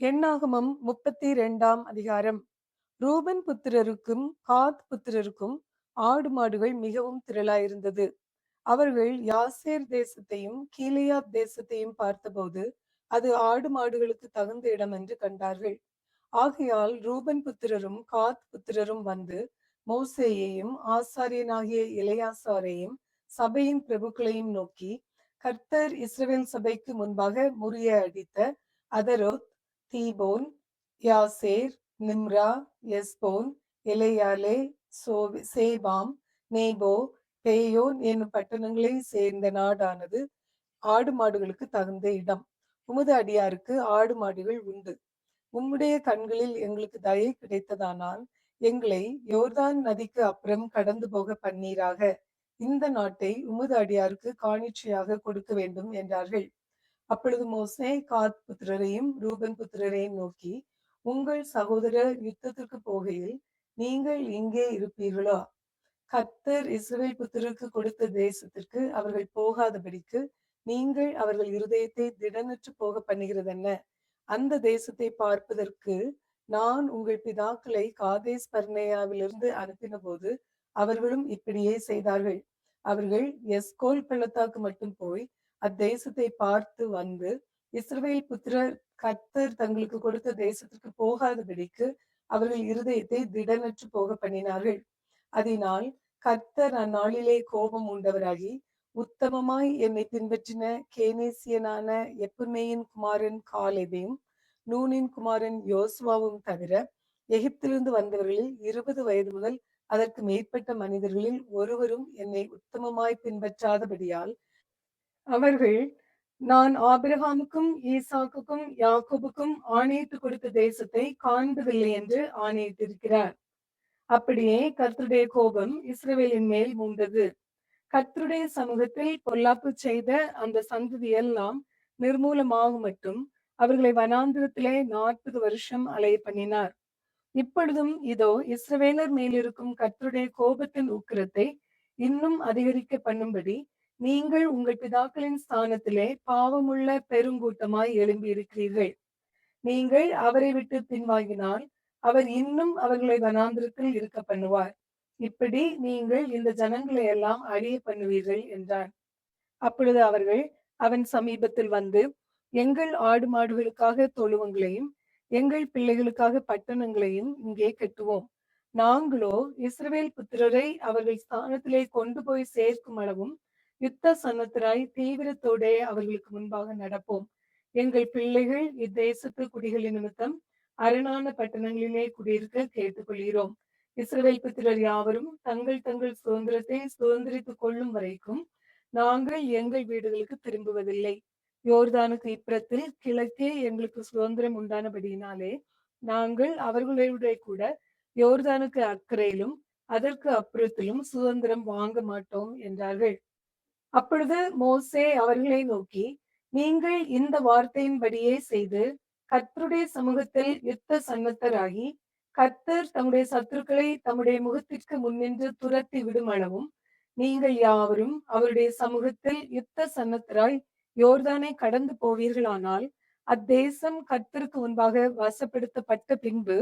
எண்ணாகமம் 32ஆம் அதிகாரம். ரூபன் புத்திரருக்கும் காத் புத்திரருக்கும் ஆடு மாடுகள் மிகவும் திரளாயிருந்தது. அவர்கள் யாசேர் தேசத்தையும் கீலேயாத் தேசத்தையும் பார்த்தபோது அது ஆடு மாடுகளுக்கு தகுந்த இடம் என்று கண்டார்கள். ஆகையால் ரூபன் புத்திரரும் காத் புத்திரரும் வந்து மோசேயையும் ஆசாரியனாகிய எலெயாசாரையும் சபையின் பிரபுக்களையும் நோக்கி, கர்த்தர் இஸ்ரவேல் சபைக்கு முன்பாக முறியடித்த அதரோத், தீபோன், யாசேர், நிம்ரா, எஸ்போன், எலெயாலே, சேபாம், நேபோ, பேயோன் என்னும் பட்டணங்களை சேர்ந்த நாடானது ஆடு மாடுகளுக்கு தகுந்த இடம். உமது அடியாருக்கு ஆடு மாடுகள் உண்டு. உம்முடைய கண்களில் எங்களுக்கு தயை கிடைத்ததானால் எங்களை யோர்தான் நதிக்கு அப்புறம் கடந்து போக பண்ணீராக. இந்த நாட்டை உமது அடியாருக்கு காணிக்கையாக கொடுக்க வேண்டும் என்றார்கள். அப்பொழுது மோசே காத் புத்திரரையும் ரூபன் புத்திரரையும் நோக்கி, உங்கள் சகோதரர் யுத்தத்திற்கு போகையில் நீங்கள் இங்கே இருப்பீர்களா? கர்த்தர் இஸ்ரவேல் புத்திரருக்கு கொடுத்த தேசத்திற்கு அவர்கள் போகாதபடிக்கு நீங்கள் அவர்கள் இருதயத்தை திடனற்று போக பண்ணுகிறதென்ன? அந்த தேசத்தை பார்ப்பதற்கு நான் உங்கள் பிதாக்களை காதேஸ் பர்னேயாவிலிருந்து அனுப்பின போது அவர்களும் இப்படியே செய்தார்கள். அவர்கள் எஸ்கோல் பள்ளத்தாக்கு மட்டும் போய் அத்தேசத்தை பார்த்து வந்து, இஸ்ரவேல் புத்திரர் கர்த்தர் தங்களுக்கு கொடுத்த தேசத்திற்கு போகாதபடிக்கு அவர்கள் இருதயத்தை திடனற்று போக பண்ணினார்கள். அதனால் கர்த்தர் அந்நாளிலே கோபம் உண்டவராகி, உத்தமமாய் என்னை பின்பற்றின கேனேசியனான எப்புன்னேயின் குமாரன் காலேபையும் நூனின் குமாரன் யோசுவாவும் தவிர எகிப்திலிருந்து வந்தவர்களில் 20 வயது முதல் அதற்கு மேற்பட்ட மனிதர்களில் ஒருவரும் என்னை உத்தமமாய் பின்பற்றாதபடியால் அவர்கள் நான் ஆபிரகாமுக்கும் ஈசாக்குக்கும் யாக்கோபுக்கும் ஆணையிட்டு கொடுத்த தேசத்தை காண்பதில்லை என்று ஆணையிட்டிருக்கிறார். அப்படியே கர்த்தருடைய கோபம் இஸ்ரவேலின் மேல் மூண்டது. கர்த்தருடைய சமூகத்தில் பொல்லாப்பு செய்த அந்த சந்ததி எல்லாம் நிர்மூலமாகும் மட்டும் அவர்களை வனாந்திரத்திலே 40 வருஷம் அலைய பண்ணினார். இப்பொழுதும் இதோ இஸ்ரவேலர் மேலிருக்கும் கர்த்தருடைய கோபத்தின் உக்கிரத்தை இன்னும் அதிகரிக்க பண்ணும்படி நீங்கள் உங்கள் பிதாக்களின் ஸ்தானத்திலே பாவமுள்ள பெருங்கூட்டமாய் எழும்பி இருக்கிறீர்கள். நீங்கள் அவரை விட்டு பின்வாங்கினால் அவர் இன்னும் அவர்களை வனாந்திரத்தில் இருக்க பண்ணுவார். இப்படி நீங்கள் இந்த ஜனங்களை எல்லாம் அழிய பண்ணுவீர்கள் என்றான். அப்பொழுது அவர்கள் அவன் சமீபத்தில் வந்து, எங்கள் ஆடு மாடுகளுக்காக தொழுவங்களையும் எங்கள் பிள்ளைகளுக்காக பட்டணங்களையும் இங்கே கட்டுவோம். நாங்களோ இஸ்ரவேல் புத்திரரை அவர்கள் ஸ்தானத்திலே கொண்டு போய் சேர்க்கும் அளவும் யுத்த சன்னத்தராய் தீவிரத்தோட அவர்களுக்கு முன்பாக நடப்போம். எங்கள் பிள்ளைகள் இத்தேசத்து குடிகளின் நிமித்தம் அரணான பட்டணங்களிலே குடியிருக்க கேட்டுக்கொள்கிறோம். இஸ்ரவேல் புத்திரர் யாவரும் தங்கள் தங்கள் சுதந்திரத்தை சுதந்திரித்துக் கொள்ளும் வரைக்கும் நாங்கள் எங்கள் வீடுகளுக்கு திரும்புவதில்லை. யோர்தானுக்கு இப்புறத்தில் கிழக்கே எங்களுக்கு சுதந்திரம் உண்டானபடியினாலே நாங்கள் அவர்களுடைய கூட யோர்தானுக்கு அக்கறையிலும் அதற்கு அப்புறத்திலும் சுதந்திரம் வாங்க மாட்டோம் என்றார்கள். அப்பொழுது மோசே அவர்களை நோக்கி, நீங்கள் இந்த வார்த்தையின்படியே செய்து கர்த்தருடைய சமூகத்தில் யுத்த சன்னத்தராகி கர்த்தர் தம்முடைய சத்துருக்களை தம்முடைய முகத்திற்கு முன்னின்று துரத்தி விடும் அளவும் நீங்கள் யாவரும் அவருடைய சமூகத்தில் யுத்த சன்னத்தராய் யோர்தானை கடந்து போவீர்களானால் அத்தேசம் கர்த்தருக்கு முன்பாக வசப்படுத்தப்பட்ட பின்பு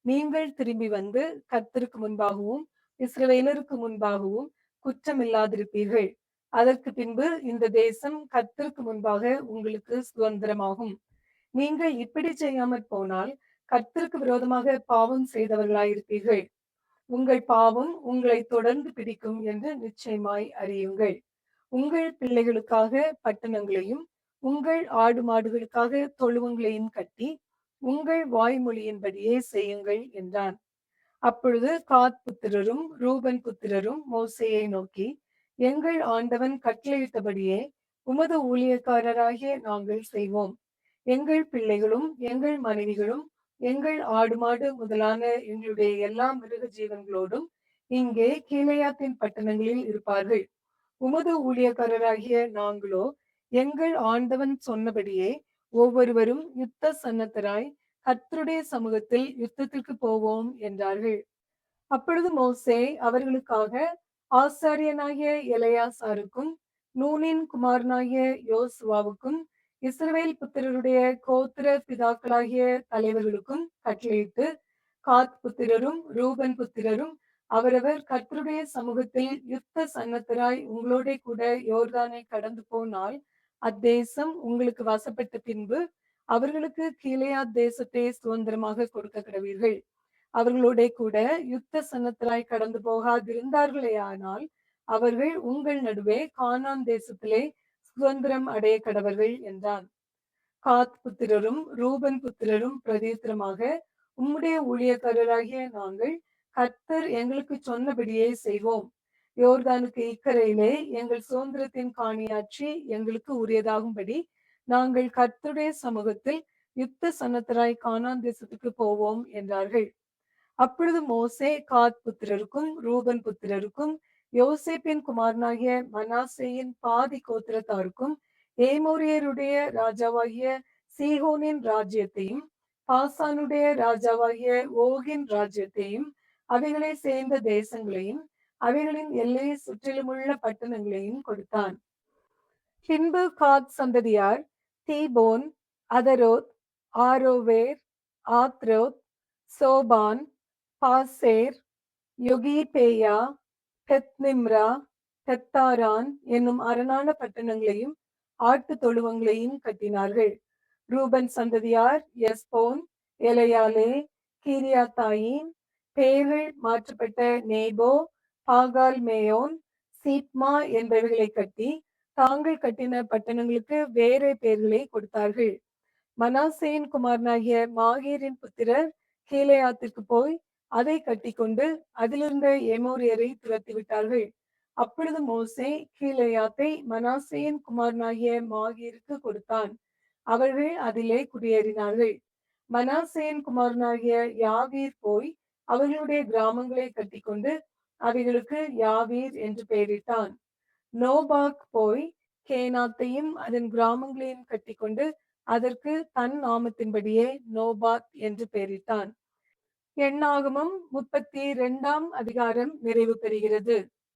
நீங்கள் திரும்பி வந்து கர்த்தருக்கு முன்பாகவும் இஸ்ரவேலருக்கு முன்பாகவும் குற்றமில்லாதிருப்பீர்கள். அதற்கு பின்பு இந்த தேசம் கர்த்தருக்கு முன்பாக உங்களுக்கு சுதந்திரமாகும். நீங்கள் இப்படி செய்யாமற் போனால் கர்த்தருக்கு விரோதமாக பாவம் செய்தவர்களாயிருப்பீர்கள். உங்கள் பாவம் உங்களை தொடர்ந்து பிடிக்கும் என்று நிச்சயமாய் அறியுங்கள். உங்கள் பிள்ளைகளுக்காக பட்டணங்களையும் உங்கள் ஆடு மாடுகளுக்காக தொழுவங்களையும் கட்டி உங்கள் வாய்மொழியின்படியே செய்யுங்கள் என்றான். அப்பொழுது காத் புத்திரரும் ரூபன் புத்திரரும் மோசேயை நோக்கி, எங்கள் ஆண்டவன் கட்டளையிட்டபடியே உமது ஊழியக்காரராகிய நாங்கள் செய்வோம். எங்கள் பிள்ளைகளும் எங்கள் மனைவிகளும் எங்கள் ஆடு மாடு முதலான எங்களுடைய எல்லா மிருக ஜீவன்களோடும் இங்கே கீலேயாத்தின் பட்டணங்களில் இருப்பார்கள். உமது ஊழியக்காரராகிய நாங்களோ எங்கள் ஆண்டவன் சொன்னபடியே ஒவ்வொருவரும் யுத்த சன்னத்தராய் கர்த்தருடைய சமூகத்தில் யுத்தத்திற்கு போவோம் என்றார்கள். அப்பொழுது மோசே அவர்களுக்காக ஆசாரியனாகிய எலெயாசாருக்கும் நூனின் குமாரனாகிய யோசுவாவுக்கும் இஸ்ரவேல் புத்திரருடைய கோத்திர பிதாக்களாகிய தலைவர்களுக்கும் கட்டளையிட்டு, காத் புத்திரரும் ரூபன் புத்திரரும் அவரவர் கர்த்தருடைய சமூகத்தில் யுத்த சன்னத்தராய் உங்களோடே கூட யோர்தானை கடந்து போனால், அத்தேசம் உங்களுக்கு வசப்பட்ட பின்பு அவர்களுக்கு கீலேயாத் தேசத்தை சுதந்திரமாக கொடுக்க கடவீர்கள். அவர்களோடே கூட யுத்த சன்னத்தராய் கடந்து போகாதிருந்தார்களேயானால், அவர்கள் உங்கள் நடுவே கானான் தேசத்திலே சுதந்திரம் அடைய கடவர்கள் என்றான். காத் புத்திரரும் ரூபன் புத்திரரும் பிரதித்திரமாக, உம்முடைய ஊழியக்காரராகிய நாங்கள் கர்த்தர் எங்களுக்கு சொன்னபடியே செய்வோம். யோர்தானுக்கு இக்கரையிலே எங்கள் சுதந்திரத்தின் காணியாட்சி எங்களுக்கு உரியதாகும்படி நாங்கள் கர்த்தருடைய சமூகத்தில் யுத்த சன்னத்தராய் கானான் தேசத்துக்கு போவோம் என்றார்கள். அப்பொழுது மோசே காத் புத்திரருக்கும் ரூபன் புத்திரருக்கும் யோசேப்பின் குமாரனாகிய மனாசேயின் பாதி கோத்திரத்தாருக்கும் ஏமோரியருடைய ராஜாவாகிய சீகோனின் ராஜ்யத்தையும் பாசானுடைய ராஜாவாகிய ஓகின் ராஜ்யத்தையும் அவைகளை சேர்ந்த தேசங்களையும் அவைகளின் எல்லையை சுற்றிலுமுள்ள பட்டணங்களையும் கொடுத்தான். பின்பு காத் சந்ததியார் தீபோன், அதரோத், ஆரோவேர், ஆத்ரோத், சோபான், பாசேர், யொகிபேயா, பெத்னிம்ரா, பெத்தாரான் என்னும் அரணான பட்டணங்களையும் ஆட்டு தொழுவங்களையும் கட்டினார்கள். ரூபன் சந்ததியார் எஸ்போன், எலையாலே, கீரியாத்தாயின், பேர்கள் மாற்றப்பட்ட நேபோ, பாகால் மேயோன், சீப்மா என்பவைகளை கட்டி தாங்கள் கட்டின பட்டணங்களுக்கு வேறே பெயர்களை கொடுத்தார்கள். மனாசேயின் குமாரனாகிய மாகீரின் புத்திரர் கீலேயாத்திற்கு போய் அதை கட்டிக்கொண்டு அதிலிருந்த எமோரியரை துரத்தி விட்டார்கள். அப்பொழுது மோசே கீலேயாத்தை மனாசேயின் குமாரனாகிய மாகீருக்கு கொடுத்தான். அவர்கள் அதிலே குடியேறினார்கள். மனாசேயின் குமாரனாகிய யாவீர் போய் அவர்களுடைய கிராமங்களை கட்டிக்கொண்டு அவைகளுக்கு யாவீர் என்று பெயரிட்டான். நோபாக் போய் கேனாத்தையும் அதன் கிராமங்களையும் கட்டிக்கொண்டு அதற்கு தன் நாமத்தின்படியே நோபாத் என்று பெயரிட்டான். எண்ணாகமம் 32 அதிகாரம் நிறைவு பெறுகிறது.